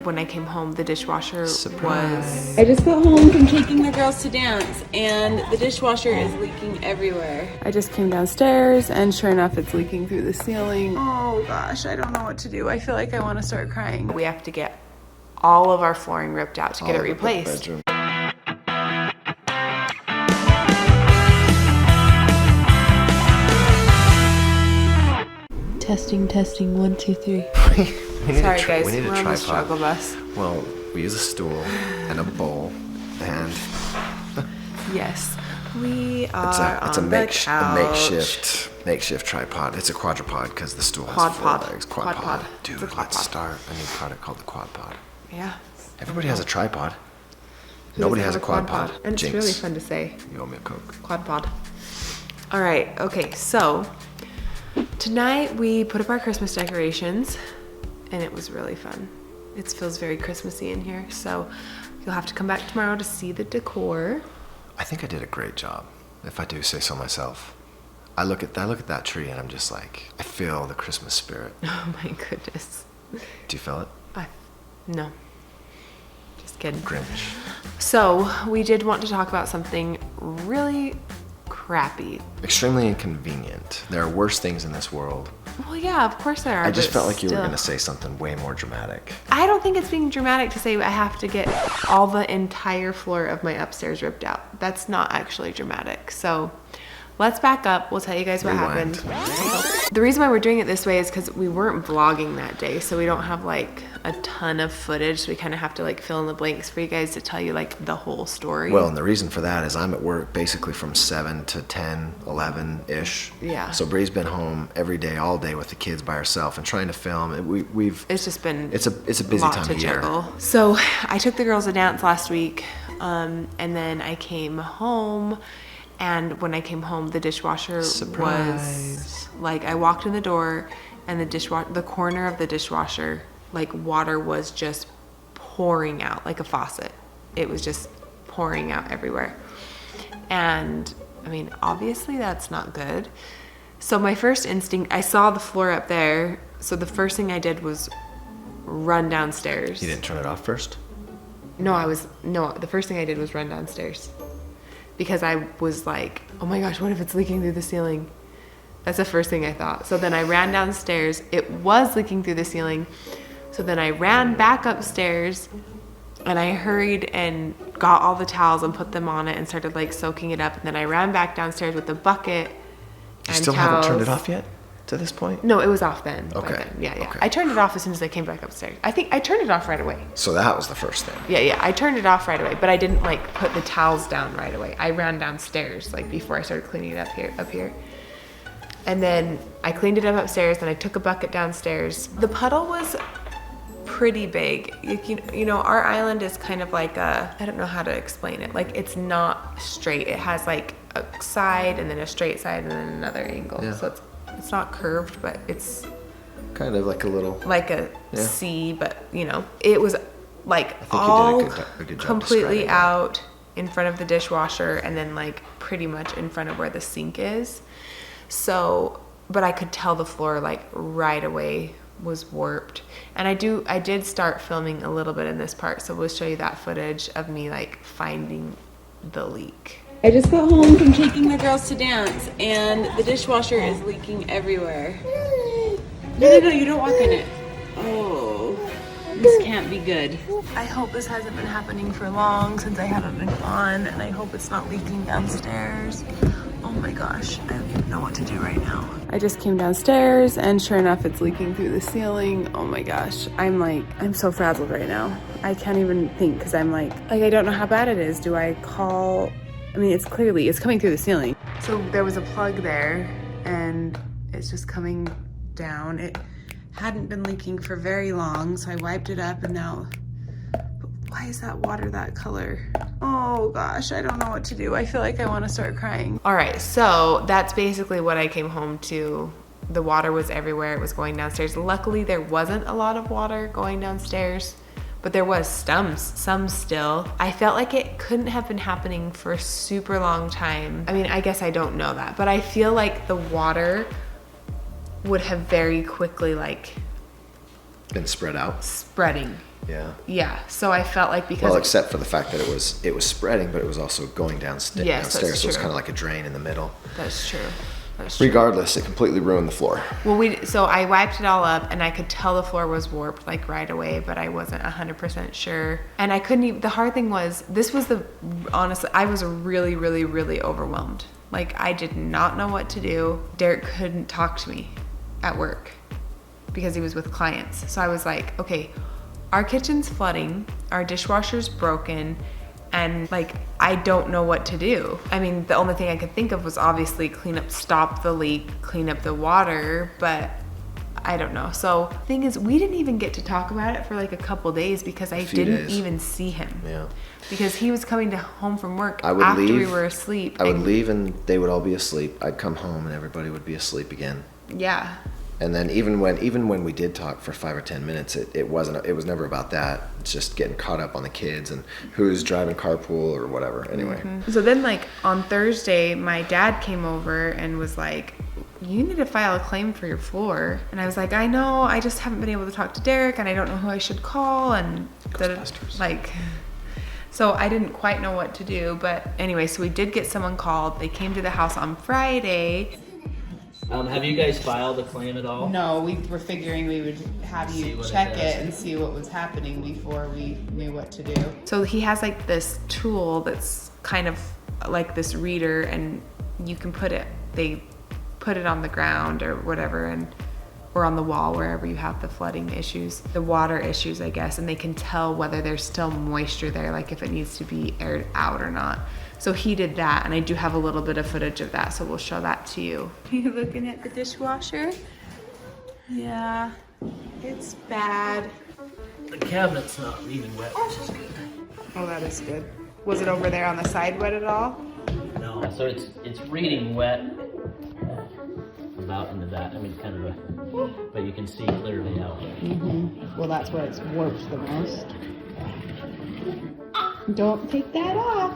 When I came home, the dishwasher Surprise. I just got home from taking the girls to dance, and the dishwasher is leaking everywhere. I just came downstairs, and sure enough, it's leaking through the ceiling. Oh gosh, I don't know what to do. I feel like I want to start crying. We have to get all of our flooring ripped out to get it replaced. Testing, 1, 2, 3. Sorry guys, we're on the struggle bus. Well, we use a stool and a bowl, and yes, we are on the couch. makeshift tripod. It's a quadrupod because the stool has four legs. Quad pod. Dude, let's start a new product called the quad pod. Yeah. Everybody has a tripod. Nobody has a quad pod. And it's really fun to say. You owe me a Coke. Quad pod. All right. Okay. So tonight we put up our Christmas decorations. And it was really fun. It feels very Christmassy in here, so you'll have to come back tomorrow to see the decor. I think I did a great job, if I do say so myself. I look at that tree and I'm just like, I feel the Christmas spirit. Oh my goodness. Do you feel it? No. Just kidding. Grinch. So we did want to talk about something really crappy. Extremely inconvenient. There are worse things in this world. Well, yeah, of course there are. I just felt like you were going to say something way more dramatic. I don't think it's being dramatic to say I have to get all the entire floor of my upstairs ripped out. That's not actually dramatic. So let's back up. We'll tell you guys what happened. The reason why we're doing it this way is because we weren't vlogging that day, so we don't have like a ton of footage, so we kind of have to like fill in the blanks for you guys to tell you like the whole story. Well, and the reason for that is I'm at work basically from 7 to 10, 11-ish. Yeah. So Bree's been home every day, all day with the kids by herself and trying to film. It's just been it's a busy time of year. So I took the girls to dance last week, and then I came home. And when I came home, the dishwasher was like, I walked in the door and the corner of the dishwasher, like water was just pouring out like a faucet. It was just pouring out everywhere. And I mean, obviously that's not good. So my first instinct, I saw the floor up there. So the first thing I did was run downstairs. You didn't turn it off first? No, the first thing I did was run downstairs. Because I was like, oh my gosh, what if it's leaking through the ceiling? That's the first thing I thought. So then I ran downstairs. It was leaking through the ceiling. So then I ran back upstairs and I hurried and got all the towels and put them on it and started like soaking it up. And then I ran back downstairs with the bucket and You still haven't turned it off yet to this point? No, it was off then. Okay. Then. Yeah. Okay. I turned it off as soon as I came back upstairs. I think I turned it off right away. So that was the first thing. Yeah. I turned it off right away, but I didn't like put the towels down right away. I ran downstairs like before I started cleaning it up here. And then I cleaned it up upstairs, and I took a bucket downstairs. The puddle was pretty big. You know, our island is kind of like I don't know how to explain it. Like it's not straight. It has like a side and then a straight side and then another angle. Yeah. So it's not curved, but it's kind of like a little like a C, but you know, it was like all you did a good job completely out in front of the dishwasher and then like pretty much in front of where the sink is. So, but I could tell the floor like right away was warped. And I did start filming a little bit in this part, so we'll show you that footage of me like finding the leak. I just got home from taking the girls to dance, and the dishwasher is leaking everywhere. No, you don't walk in it. Oh, this can't be good. I hope this hasn't been happening for long since I haven't been on, and I hope it's not leaking downstairs. Oh my gosh, I don't even know what to do right now. I just came downstairs and sure enough, it's leaking through the ceiling. Oh my gosh, I'm so frazzled right now. I can't even think because I'm like I don't know how bad it is. Do I call? I mean, it's coming through the ceiling. So there was a plug there and it's just coming down. It hadn't been leaking for very long, so I wiped it up and now, why is that water that color? Oh gosh, I don't know what to do. I feel like I want to start crying. All right, so that's basically what I came home to. The water was everywhere. It was going downstairs. Luckily, there wasn't a lot of water going downstairs, but there was some still. I felt like it couldn't have been happening for a super long time. I mean, I guess I don't know that, but I feel like the water would have very quickly like been spreading. Yeah. Yeah. So I felt like because Well, except for the fact that it was spreading, but it was also going downstairs. Yes, that's So it's true. kind of like a drain in the middle. That's true. That's true. Regardless, it completely ruined the floor. Well, so I wiped it all up, and I could tell the floor was warped like right away, but I wasn't 100% sure. And I couldn't even. The hard thing was, honestly, I was really, really, really overwhelmed. Like, I did not know what to do. Derek couldn't talk to me at work because he was with clients. So I was like, okay, our kitchen's flooding, our dishwasher's broken, and like, I don't know what to do. I mean, the only thing I could think of was obviously stop the leak, clean up the water, but I don't know. So the thing is, we didn't even get to talk about it for like a couple days because I didn't even see him. Yeah. Because he was coming home from work I would after leave, we were asleep. I would leave and they would all be asleep. I'd come home and everybody would be asleep again. Yeah. And then even when we did talk for 5 or 10 minutes, it was never about that. It's just getting caught up on the kids and who's driving carpool or whatever. Anyway. Mm-hmm. So then, like, on Thursday, my dad came over and was like, you need to file a claim for your floor. And I was like, I know, I just haven't been able to talk to Derek and I don't know who I should call. And like, so I didn't quite know what to do. But anyway, so we did get someone called. They came to the house on Friday. Have you guys filed a claim at all? No, we were figuring we would have you check it and see what was happening before we knew what to do. So he has like this tool that's kind of like this reader, and you can they put it on the ground or whatever, or on the wall, wherever you have the flooding issues, the water issues, I guess, and they can tell whether there's still moisture there, like if it needs to be aired out or not. So he did that, and I do have a little bit of footage of that, so we'll show that to you. You looking at the dishwasher? Yeah, it's bad. The cabinet's not even wet, which is good. Oh, that is good. Was it over there on the side wet at all? No, so it's reading wet about into that. I mean, kind of a, but you can see clearly out there. Mm-hmm. Well, that's where it's warped the most. Don't take that off.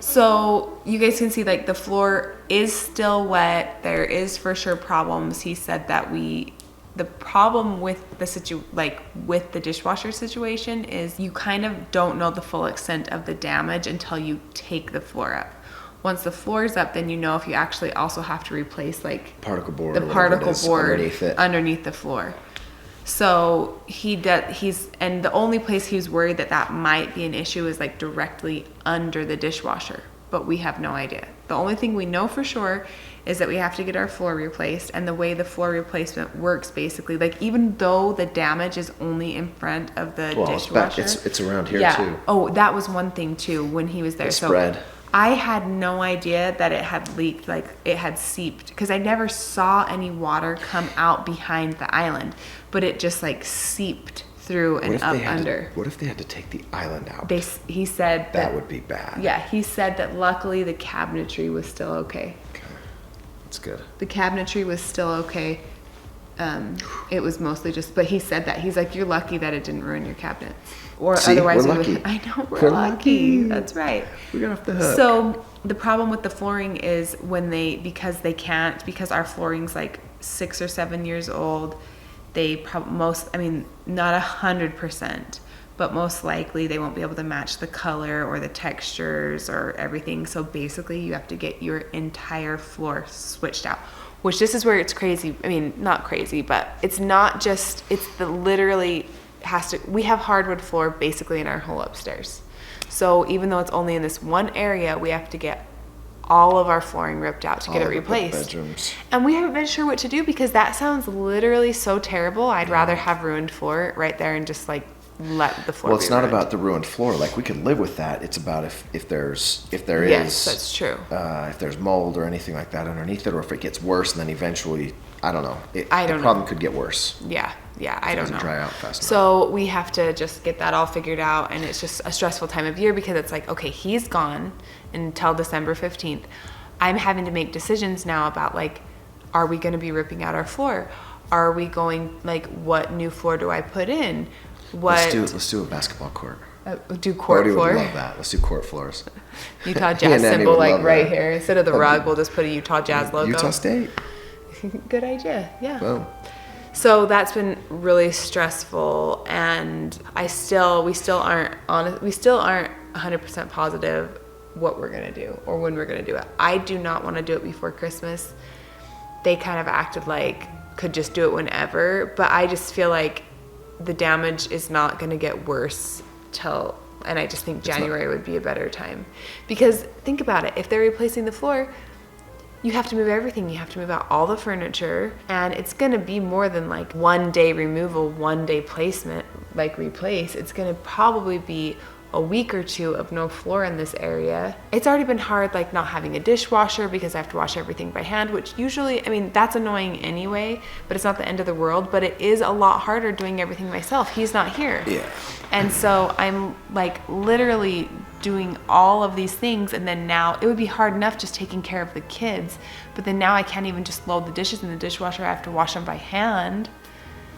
So you guys can see like the floor is still wet. There is for sure problems. He said that the problem with with the dishwasher situation is you kind of don't know the full extent of the damage until you take the floor up. Once the floor is up, then you know if you actually also have to replace like Particle board. the particle board underneath the floor. So and the only place he was worried that might be an issue is like directly under the dishwasher, but we have no idea. The only thing we know for sure is that we have to get our floor replaced, and the way the floor replacement works, basically, like even though the damage is only in front of the dishwasher, it's around here too. Oh, that was one thing too when he was there. The spread. I had no idea that it had leaked, like it had seeped, because I never saw any water come out behind the island, but it just like seeped through and up under. What if they had to take the island out? He said that would be bad. Yeah, he said that luckily the cabinetry was still okay. Okay, that's good. The cabinetry was still okay. It was mostly just, but he said that. He's like, you're lucky that it didn't ruin your cabinets. Or See, otherwise we're lucky. I know, we're lucky. That's right. We got off the hook. So the problem with the flooring is because our flooring's like 6 or 7 years old, not 100%, but most likely they won't be able to match the color or the textures or everything. So basically you have to get your entire floor switched out, which this is where it's crazy. I mean, not crazy, but it's not just, we have hardwood floor basically in our whole upstairs. So even though it's only in this one area, we have to get all of our flooring ripped out to get it replaced. Bedrooms. And we haven't been sure what to do because that sounds literally so terrible. I'd rather have ruined floor right there and just like let the floor. Well, it's not about the ruined floor. Like we can live with that. It's about if there is. Yes, that's true. If there's mold or anything like that underneath it, or if it gets worse, and then eventually, I don't know. The problem could get worse. Yeah, I don't know. It doesn't dry out fast enough. So we have to just get that all figured out, and it's just a stressful time of year because it's like, okay, he's gone until December 15th. I'm having to make decisions now about like, are we going to be ripping out our floor? Are we going, like, what new floor do I put in? Let's do a basketball court. Do court floor? Would love that. Let's do court floors. Utah Jazz symbol like right here. Instead of the rug, we'll just put a Utah Jazz logo. Utah State. Good idea, yeah. Boom. So that's been really stressful, and we still aren't 100% positive what we're gonna do or when we're gonna do it. I do not want to do it before Christmas. They kind of acted like could just do it whenever, but I just feel like the damage is not gonna get worse and I just think January would be a better time. Because think about it, if they're replacing the floor, you have to move everything. You have to move out all the furniture, and it's gonna be more than like 1 day removal, 1 day placement, like replace. It's gonna probably be a week or two of no floor in this area. It's already been hard, like not having a dishwasher because I have to wash everything by hand, which usually, I mean, that's annoying anyway, but it's not the end of the world, but it is a lot harder doing everything myself. He's not here. Yeah. And so I'm like literally doing all of these things, and then now it would be hard enough just taking care of the kids, but then now I can't even just load the dishes in the dishwasher. I have to wash them by hand.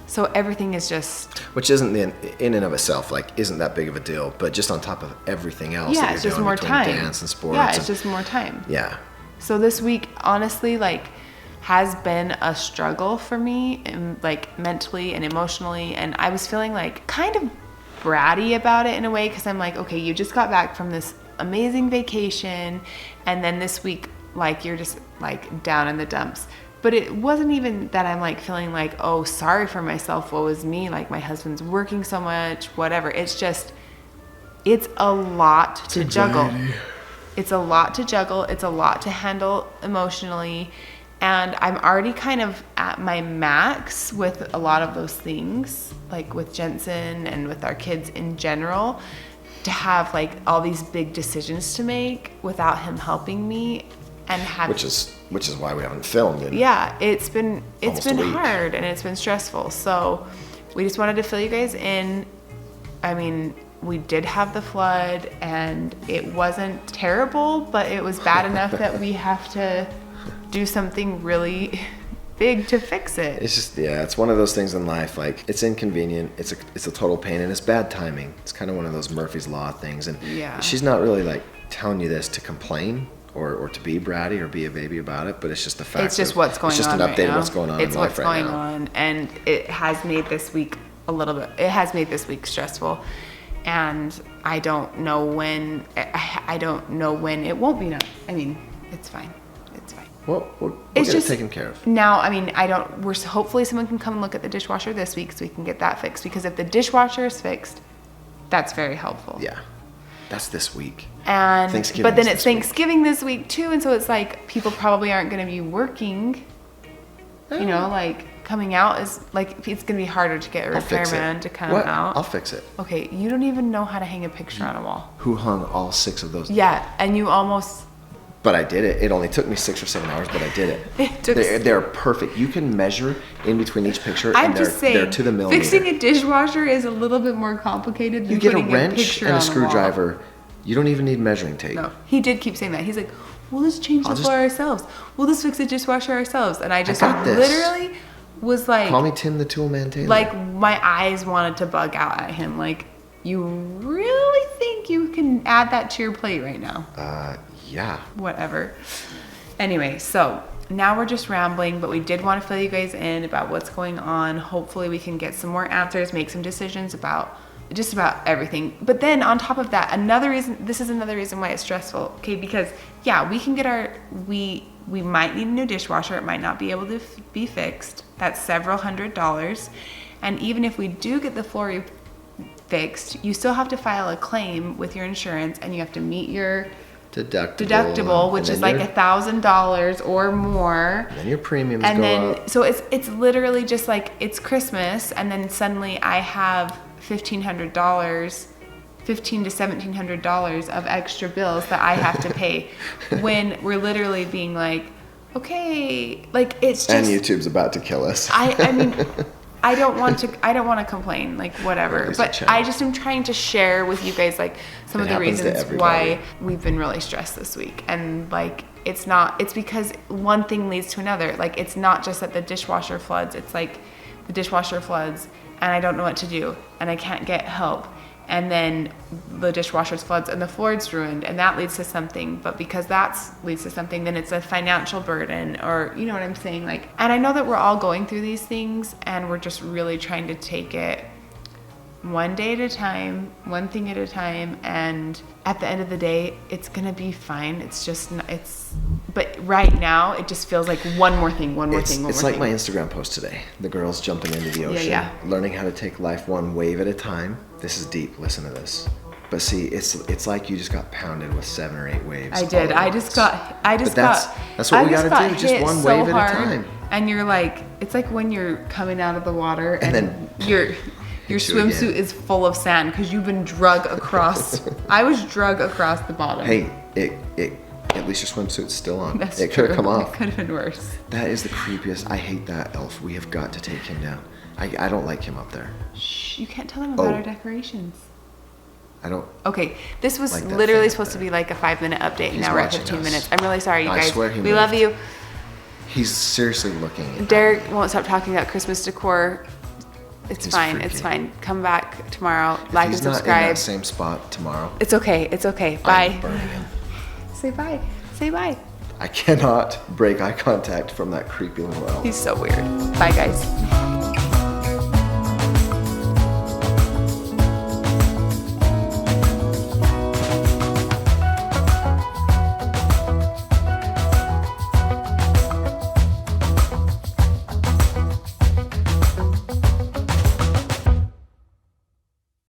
So everything is just... Which isn't in and of itself, like, isn't that big of a deal, but just on top of everything else that it's you're just doing more between time. dance and sports. Yeah, it's just more time. Yeah. So this week, honestly, like, has been a struggle for me, and like mentally and emotionally, and I was feeling like kind of bratty about it in a way, because I'm like, okay, you just got back from this amazing vacation, and then this week, like, you're just like down in the dumps. But it wasn't even that I'm like feeling like, oh, sorry for myself, woe is me, like my husband's working so much, whatever. It's just, it's a lot to juggle. It's a lot to juggle. It's a lot to handle emotionally. And I'm already kind of at my max with a lot of those things, like with Jensen and with our kids in general, to have like all these big decisions to make without him helping me. And which is why we haven't filmed it. Yeah, it's been hard and it's been stressful. So we just wanted to fill you guys in. I mean, we did have the flood, and it wasn't terrible, but it was bad enough that we have to do something really big to fix it. It's just, yeah, it's one of those things in life. Like, it's inconvenient. It's a total pain, and it's bad timing. It's kind of one of those Murphy's Law things. And yeah, she's not really like telling you this to complain or to be bratty or be a baby about it, but it's just the fact. It's just what's going on. It's just an update of what's going on in life right now. It's what's going on, and it has made this week a little bit. It has made this week stressful, and I don't know when. I don't know when it won't be done. I mean, it's fine. It's fine. Well, we'll get it taken care of. Now, I mean, hopefully someone can come and look at the dishwasher this week so we can get that fixed, because if the dishwasher is fixed, that's very helpful. Yeah. That's this week. But then it's Thanksgiving this week too, and so it's like people probably aren't going to be working. You know, like coming out is like, it's going to be harder to get a repairman to come out. I'll fix it. Okay, you don't even know how to hang a picture on a wall. Who hung all 6 of those? Yeah, and you almost... But I did it. It only took me 6 or 7 hours, but I did it. They're perfect. You can measure in between each picture, and they're to the millimeter. Fixing a dishwasher is a little bit more complicated than putting a picture on a wall. You get a wrench and a screwdriver. You don't even need measuring tape. No, he did keep saying that. He's like, we'll just change the floor ourselves. We'll just fix the dishwasher ourselves. And I just literally was like... Call me Tim the Tool Man Taylor. Like, my eyes wanted to bug out at him. Like, you really think you can add that to your plate right now? Yeah. Whatever. Anyway, so now we're just rambling, but we did want to fill you guys in about what's going on. Hopefully we can get some more answers, make some decisions about just about everything. But then on top of that, this is another reason why it's stressful. Okay, because yeah, we can get we might need a new dishwasher. It might not be able to be fixed. That's several $100s. And even if we do get the floor fixed, you still have to file a claim with your insurance, and you have to meet your deductible, which is like $1,000 or more. And then your premiums go up. So it's literally just like, it's Christmas, and then suddenly I have $1,500, $1,500 to $1,700 of extra bills that I have to pay when we're literally being like, okay, like it's just. And YouTube's about to kill us. I mean, I don't want to complain, like whatever, but I just am trying to share with you guys like some of the reasons why we've been really stressed this week. And like, it's because one thing leads to another. Like, it's not just that the dishwasher floods, it's like the dishwasher floods and I don't know what to do, and I can't get help, and then the dishwasher's floods and the floor's ruined, and that leads to something. But because that leads to something, then it's a financial burden, or you know what I'm saying? Like, and I know that we're all going through these things, and we're just really trying to take it one day at a time, one thing at a time, and at the end of the day, it's gonna be fine. It's just, but right now, it just feels like one more thing, one more thing. It's like my Instagram post today. The girls jumping into the ocean, learning how to take life one wave at a time. This is deep, listen to this. But see, it's like you just got pounded with 7 or 8 waves. I did. That's what we gotta do, just one wave at a time. And you're like, it's like when you're coming out of the water and then your swimsuit is full of sand because you've been drug across. I was drug across the bottom. Hey, at least your swimsuit's still on. That's it could have come off. It could have been worse. That is the creepiest. I hate that, Elf. We have got to take him down. I don't like him up there. Shh, you can't tell them about our decorations. I don't. Okay, this was like literally supposed to be like a 5-minute update, and now we're at 15 minutes. I'm really sorry, you guys. I swear he we love you. He's seriously looking. Derek won't stop talking about Christmas decor. It's fine. Freaky. It's fine. Come back tomorrow. If like he's and subscribe. Not in that same spot tomorrow. It's okay. It's okay. Bye. I'm burning him. Say bye. Say bye. I cannot break eye contact from that creepy little elf. He's so weird. Bye, guys.